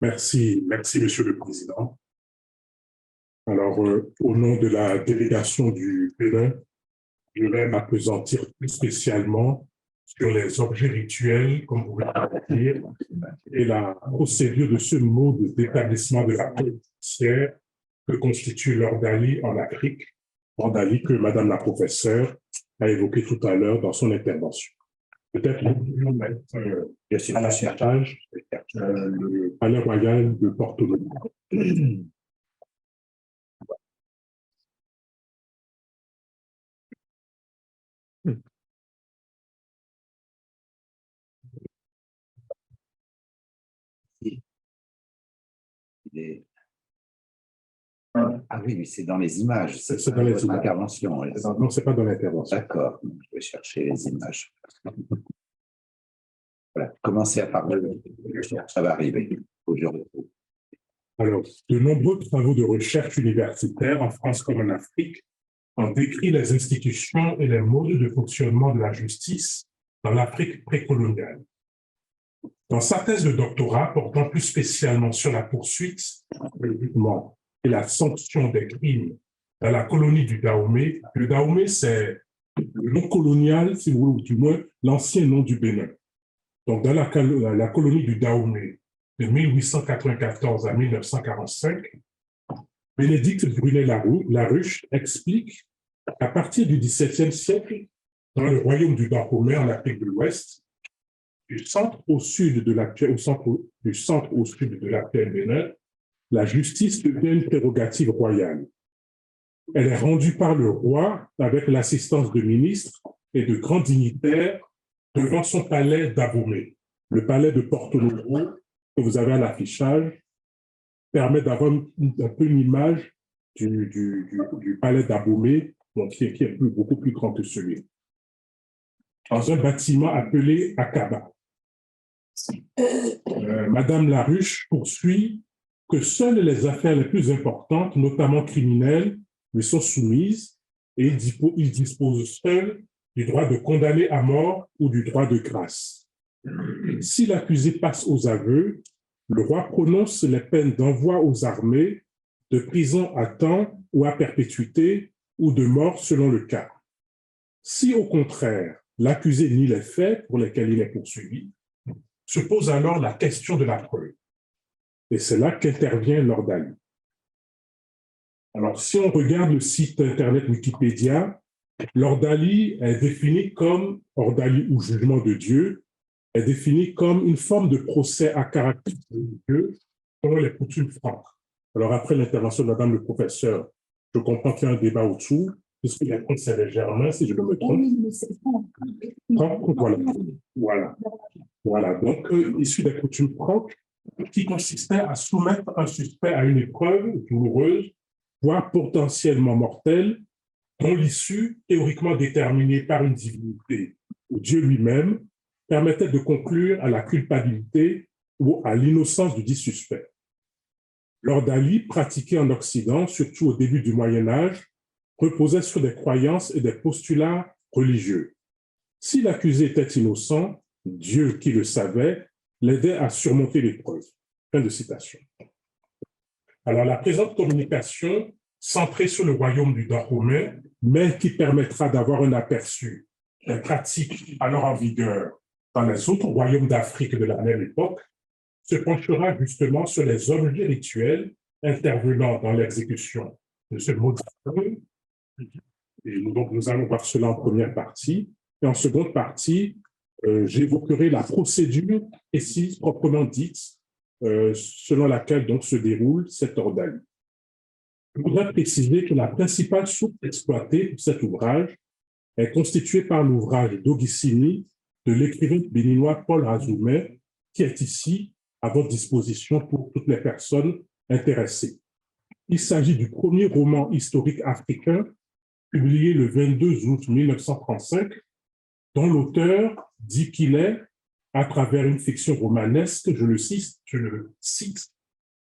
Merci, Monsieur le Président. Alors, au nom de la délégation du Bénin, je vais m'appesantir plus spécialement sur les objets rituels, comme vous le dire, et la procédure de ce mode d'établissement de la paix judiciaire que constitue l'ordalie en Afrique, ordalie que Madame la professeure a évoqué tout à l'heure dans son intervention. Peut-être nous pourrions mettre à l'affichage le palais royal de Porto Novo. Ah oui, c'est dans les images. C'est dans les images. Intervention. Non, ce n'est pas dans l'intervention. D'accord, je vais chercher les images. Voilà, commencez à parler, ça va arriver aujourd'hui. Alors, de nombreux travaux de recherche universitaire en France comme en Afrique ont décrit les institutions et les modes de fonctionnement de la justice dans l'Afrique précoloniale. Dans sa thèse de doctorat portant plus spécialement sur la poursuite, le jugement et la sanction des crimes dans la colonie du Dahomey, le Dahomey, c'est le nom colonial, si vous voulez, ou du moins l'ancien nom du Bénin. Donc, dans la colonie du Dahomey, de 1894 à 1945, Bénédicte Brunet-Laruche explique qu'à partir du XVIIe siècle, dans le royaume du Dahomey en Afrique de l'Ouest, du centre au sud de l'actuel Bénin, la justice devient une prérogative royale. Elle est rendue par le roi avec l'assistance de ministres et de grands dignitaires devant son palais d'Abomey. Le palais de Porto Novo, que vous avez à l'affichage, permet d'avoir un peu une image du palais d'Abomey, qui est beaucoup plus grand que celui. Dans un bâtiment appelé Akaba. Madame Laruche poursuit que seules les affaires les plus importantes, notamment criminelles, lui sont soumises et il dispose seul du droit de condamner à mort ou du droit de grâce. Si l'accusé passe aux aveux, le roi prononce les peines d'envoi aux armées, de prison à temps ou à perpétuité ou de mort selon le cas. Si au contraire, l'accusé nie les faits pour lesquels il est poursuivi, se pose alors la question de la preuve. Et c'est là qu'intervient l'ordalie. Alors, si on regarde le site internet Wikipédia, l'ordalie est définie comme, ordalie ou jugement de Dieu, est définie comme une forme de procès à caractère religieux selon les coutumes franques. Alors, après l'intervention de Madame le professeur, je comprends qu'il y a un débat autour, puisque la compte, c'est les Germains, si je ne me trompe. Voilà. Donc, issu des coutumes franques, qui consistait à soumettre un suspect à une épreuve douloureuse, voire potentiellement mortelle, dont l'issue, théoriquement déterminée par une divinité ou Dieu lui-même, permettait de conclure à la culpabilité ou à l'innocence du dit suspect. L'ordalie, pratiquée en Occident, surtout au début du Moyen-Âge, reposait sur des croyances et des postulats religieux. Si l'accusé était innocent, Dieu, qui le savait, l'aidait à surmonter l'épreuve. Fin de citation. Alors, la présente communication, centrée sur le royaume du Dahomey, mais qui permettra d'avoir un aperçu des pratiques alors en vigueur dans les autres royaumes d'Afrique de la même époque, se penchera justement sur les objets rituels intervenant dans l'exécution de ce mode d'affaires. Et donc, nous allons voir cela en première partie. Et en seconde partie, j'évoquerai la procédure précise proprement dite selon laquelle donc se déroule cette ordalie. Je voudrais préciser que la principale source exploitée pour cet ouvrage est constituée par l'ouvrage d'Augustini de l'écrivain béninois Paul Azoumé, qui est ici à votre disposition pour toutes les personnes intéressées. Il s'agit du premier roman historique africain publié le 22 août 1935, dont l'auteur dit qu'il est, à travers une fiction romanesque, je le cite,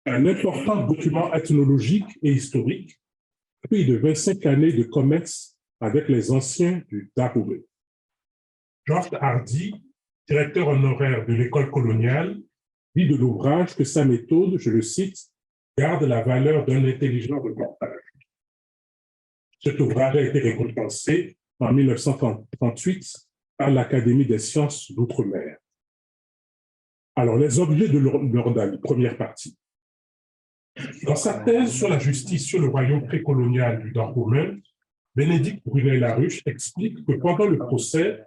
un important document ethnologique et historique, fruit de 25 années de commerce avec les anciens du Dahomey. Georges Hardy, directeur honoraire de l'école coloniale, dit de l'ouvrage que sa méthode, je le cite, garde la valeur d'un intelligent reportage. Cet ouvrage a été récompensé en 1938 par l'Académie des sciences d'outre-mer. Alors, les objets de l'Ordali, première partie. Dans sa thèse sur la justice sur le royaume précolonial du Dahomey, Bénédicte Brunet-Laruche explique que pendant le procès,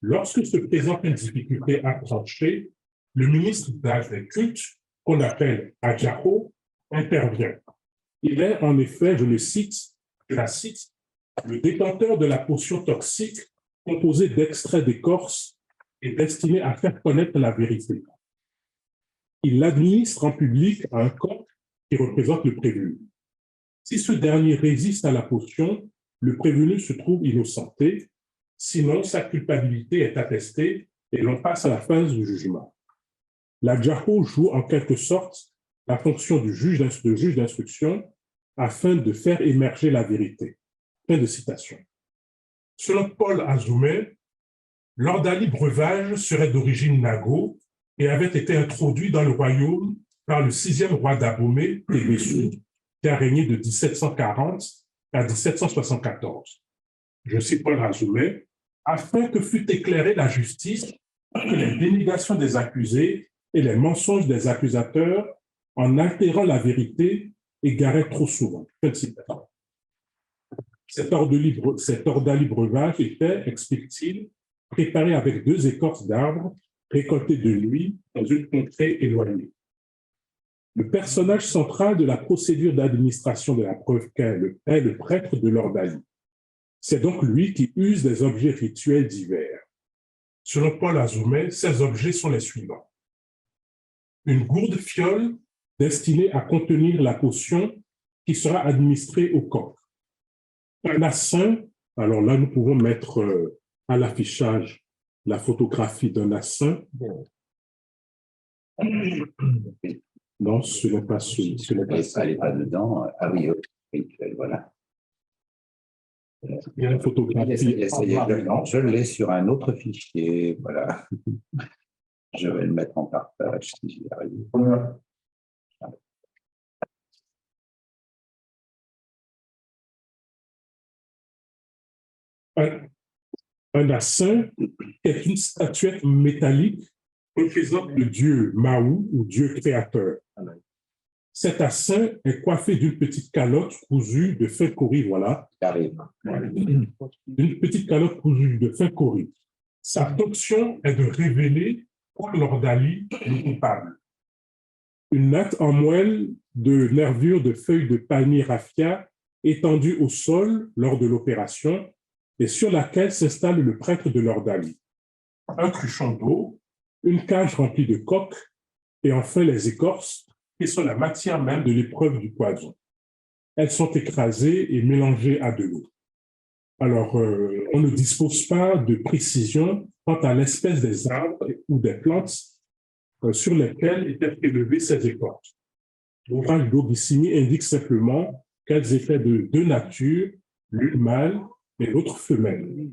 lorsque se présente une difficulté à trancher, le ministre des cultes, qu'on appelle Adjaho, intervient. Il est en effet, je la cite, le détenteur de la potion toxique composée d'extraits d'écorce et destinée à faire connaître la vérité. Il l'administre en public à un coq qui représente le prévenu. Si ce dernier résiste à la potion, le prévenu se trouve innocenté, sinon sa culpabilité est attestée et l'on passe à la phase du jugement. L'Adjaho joue en quelque sorte la fonction du juge d'instruction afin de faire émerger la vérité. Fin de citation. Selon Paul Azoumé, l'Ordali breuvage serait d'origine nago et avait été introduit dans le royaume par le 6e roi d'Abomey, Tébessou, qui a régné de 1740 à 1774. Je cite Paul Azoumé, afin que fût éclairée la justice, que les dénégations des accusés et les mensonges des accusateurs, en altérant la vérité, égaraient trop souvent. Fin de citation. Cet Ordali breuvage était, explique-t-il, préparé avec 2 écorces d'arbres récoltées de nuit dans une contrée éloignée. Le personnage central de la procédure d'administration de la preuve est le prêtre de l'Ordali. C'est donc lui qui use des objets rituels divers. Selon Paul Azoumé, ces objets sont les suivants. Une gourde fiole destinée à contenir la potion qui sera administrée au coq. Un assin, alors là, nous pouvons mettre à l'affichage la photographie d'un assin. Non, ce n'est pas celui. Elle n'est pas dedans. Ah oui, voilà. Il y a une photographie. Je l'ai sur un autre fichier. Voilà. Je vais le mettre en partage si j'y arrive. Un assin est une statuette métallique représente le dieu Maou ou dieu créateur. Cet assin est coiffé d'une petite calotte cousue de fin cori, voilà. Une petite calotte cousue de fin cori. Sa fonction est de révéler pour l'Ordali le coupable. Une natte en moelle de nervures de feuilles de palmier raffia étendue au sol lors de l'opération et sur laquelle s'installe le prêtre de l'Ordali. Un cruchon d'eau, une cage remplie de coques et enfin les écorces qui sont la matière même de l'épreuve du poison. Elles sont écrasées et mélangées à de l'eau. Alors, on ne dispose pas de précision quant à l'espèce des arbres ou des plantes sur lesquelles étaient prélevées ces écorces. L'ouvrage d'Aubissimi indique simplement qu'elles étaient de 2 natures, l'une mâle et l'autre femelle.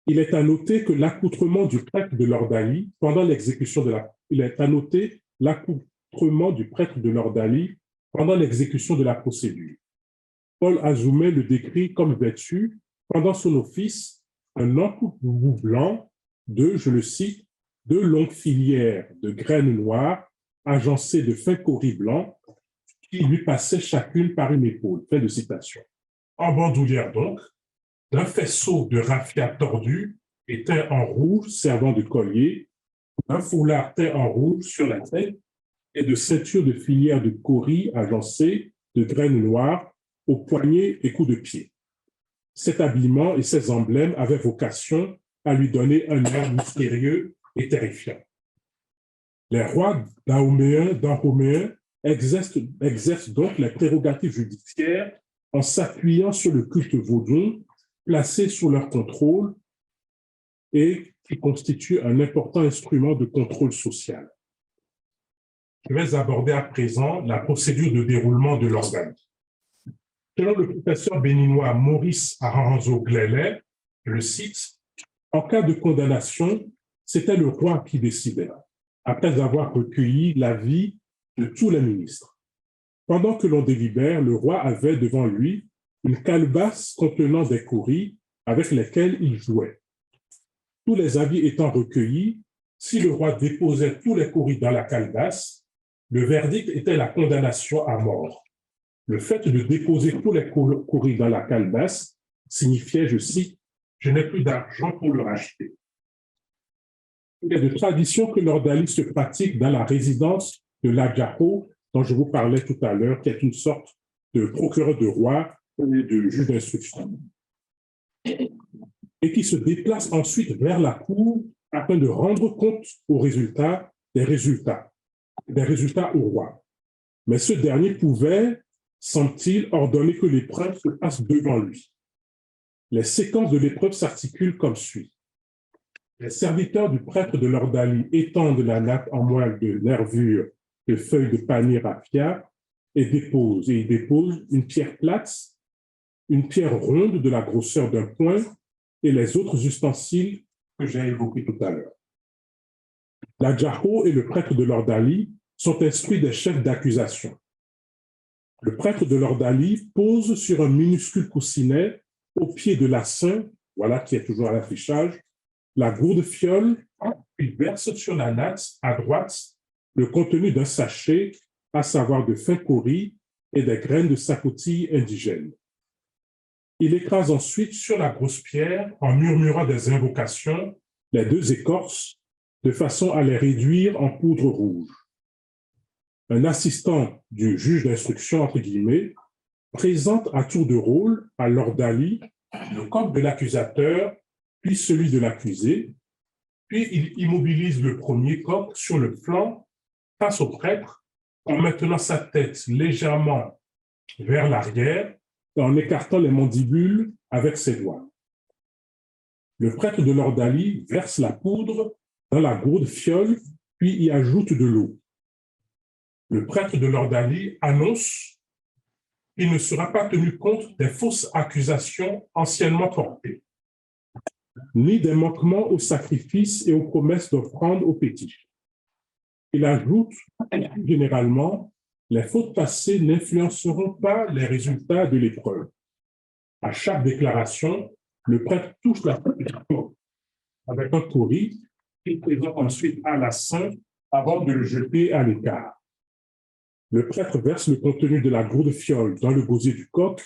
Il est à noter que l'accoutrement du prêtre de l'Ordali pendant l'exécution de la procédure. Paul Azoumé le décrit comme vêtu, pendant son office, un empoutbout blanc de, je le cite, 2 longues filières de graines noires agencées de fin cori blanc qui lui passaient chacune par une épaule. Fin de citation. En bandoulière donc, d'un faisceau de raffia tordu et teint en rouge servant de collier, un foulard teint en rouge sur la tête et de ceintures de filières de cori agencées de graines noires aux poignets et coups de pied. Cet habillement et ces emblèmes avaient vocation à lui donner un air mystérieux et terrifiant. Les rois dahoméens exercent donc les prérogatives judiciaires en s'appuyant sur le culte vaudou placé sous leur contrôle et qui constitue un important instrument de contrôle social. Je vais aborder à présent la procédure de déroulement de l'organe. Selon le professeur béninois Maurice Aranzo-Glelet, je le cite, en cas de condamnation, c'était le roi qui décidait. après avoir recueilli l'avis de tous les ministres. Pendant que l'on délibère, le roi avait devant lui une calebasse contenant des cauris avec lesquels il jouait. Tous les avis étant recueillis, si le roi déposait tous les cauris dans la calebasse, le verdict était la condamnation à mort. Le fait de déposer tous les cauris dans la calebasse signifiait, je cite, « Je n'ai plus d'argent pour le racheter ». Il est de tradition que l'ordalie se pratique dans la résidence de l'Adjaho, dont je vous parlais tout à l'heure, qui est une sorte de procureur de roi et de juge d'instruction, et qui se déplace ensuite vers la cour afin de rendre compte des résultats au roi. Mais ce dernier pouvait, semble-t-il, ordonner que l'épreuve se passe devant lui. Les séquences de l'épreuve s'articulent comme suit. Les serviteurs du prêtre de l'ordalie étendent la nappe en moelle de nervures de feuilles de panier raffia et ils déposent une pierre plate, une pierre ronde de la grosseur d'un poing et les autres ustensiles que j'ai évoqués tout à l'heure. L'Adjaho et le prêtre de l'ordalie sont instruits des chefs d'accusation. Le prêtre de l'ordalie pose sur un minuscule coussinet au pied de l'assin, voilà qui est toujours à l'affichage, la gourde fiole, puis verse sur la natte à droite le contenu d'un sachet, à savoir de fins cauris et des graines de sapotille indigène. Il écrase ensuite sur la grosse pierre, en murmurant des invocations, les deux écorces, de façon à les réduire en poudre rouge. Un assistant du juge d'instruction, entre guillemets, présente à tour de rôle à l'ordalie le coq de l'accusateur, puis celui de l'accusé, puis il immobilise le premier coq sur le flanc face au prêtre en maintenant sa tête légèrement vers l'arrière et en écartant les mandibules avec ses doigts. Le prêtre de l'ordalie verse la poudre dans la gourde fiole, puis y ajoute de l'eau. Le prêtre de l'ordalie annonce qu'il ne sera pas tenu compte des fausses accusations anciennement portées, ni des manquements aux sacrifices et aux promesses d'offrande aux pétiches. Il ajoute, généralement, les fautes passées n'influenceront pas les résultats de l'épreuve. À chaque déclaration, le prêtre touche la poudre avec un cauris qu'il présente ensuite à la sainte avant de le jeter à l'écart. Le prêtre verse le contenu de la gourde fiole dans le gosier du coq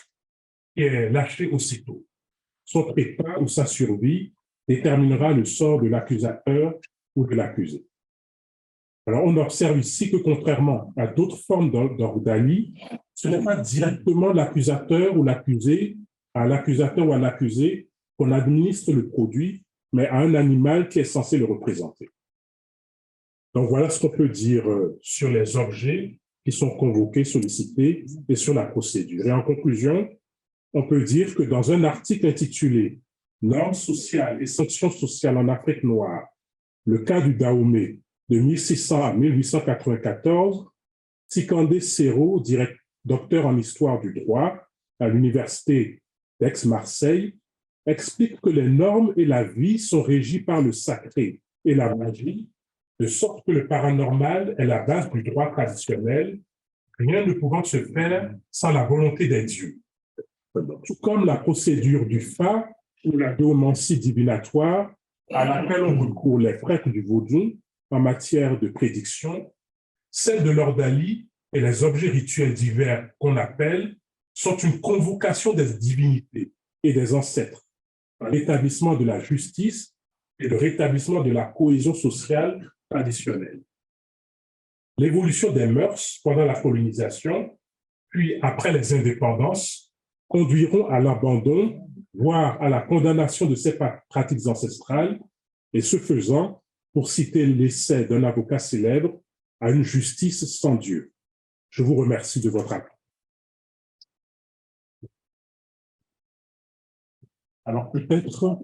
et est lâché aussitôt. Son trépas ou sa survie déterminera le sort de l'accusateur ou de l'accusé. Alors, on observe ici que contrairement à d'autres formes d'ordalie, ce n'est pas directement l'accusateur ou l'accusé, à l'accusateur ou à l'accusé qu'on administre le produit, mais à un animal qui est censé le représenter. Donc, voilà ce qu'on peut dire sur les objets qui sont convoqués, sollicités et sur la procédure. Et en conclusion, on peut dire que dans un article intitulé « Normes sociales et sanctions sociales en Afrique noire, le cas du Dahomey de 1600 à 1894 », Sikandé Serro, docteur en histoire du droit à l'université d'Aix-Marseille, explique que les normes et la vie sont régies par le sacré et la magie, de sorte que le paranormal est la base du droit traditionnel, rien ne pouvant se faire sans la volonté des dieux. Tout comme la procédure du Fa ou la géomancie divinatoire à laquelle on recourt les prêtres du vaudou en matière de prédiction, celle de l'ordalie et les objets rituels divers qu'on appelle sont une convocation des divinités et des ancêtres, l'établissement de la justice et le rétablissement de la cohésion sociale traditionnelle. L'évolution des mœurs pendant la colonisation, puis après les indépendances, conduiront à l'abandon, voire à la condamnation de ces pratiques ancestrales, et ce faisant, pour citer l'essai d'un avocat célèbre, à une justice sans Dieu. Je vous remercie de votre attention. Alors peut-être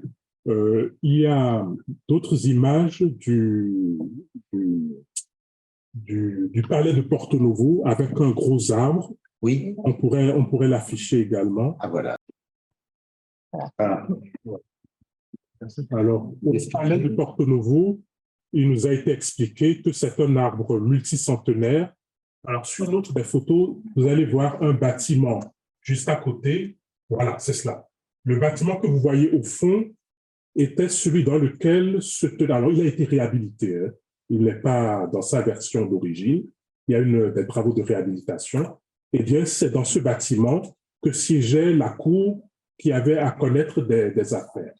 il y a d'autres images du palais de Porto Novo avec un gros arbre. Oui. On pourrait l'afficher également. Ah, voilà. Alors, au palais de Porto Novo, il nous a été expliqué que c'est un arbre multicentenaire. Alors, sur l'autre des photos, vous allez voir un bâtiment juste à côté. Voilà, c'est cela. Le bâtiment que vous voyez au fond était celui dans lequel se tenait. Alors, il a été réhabilité. Hein. Il n'est pas dans sa version d'origine. Il y a eu des travaux de réhabilitation. Eh bien, c'est dans ce bâtiment que siégeait la cour qui avait à connaître des affaires.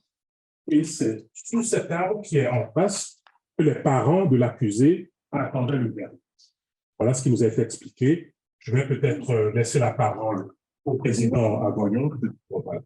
Et c'est sous cet arbre qui est en face que les parents de l'accusé attendaient le verdict. Voilà ce qui nous a été expliqué. Je vais peut-être laisser la parole au président Agoyon. Voilà.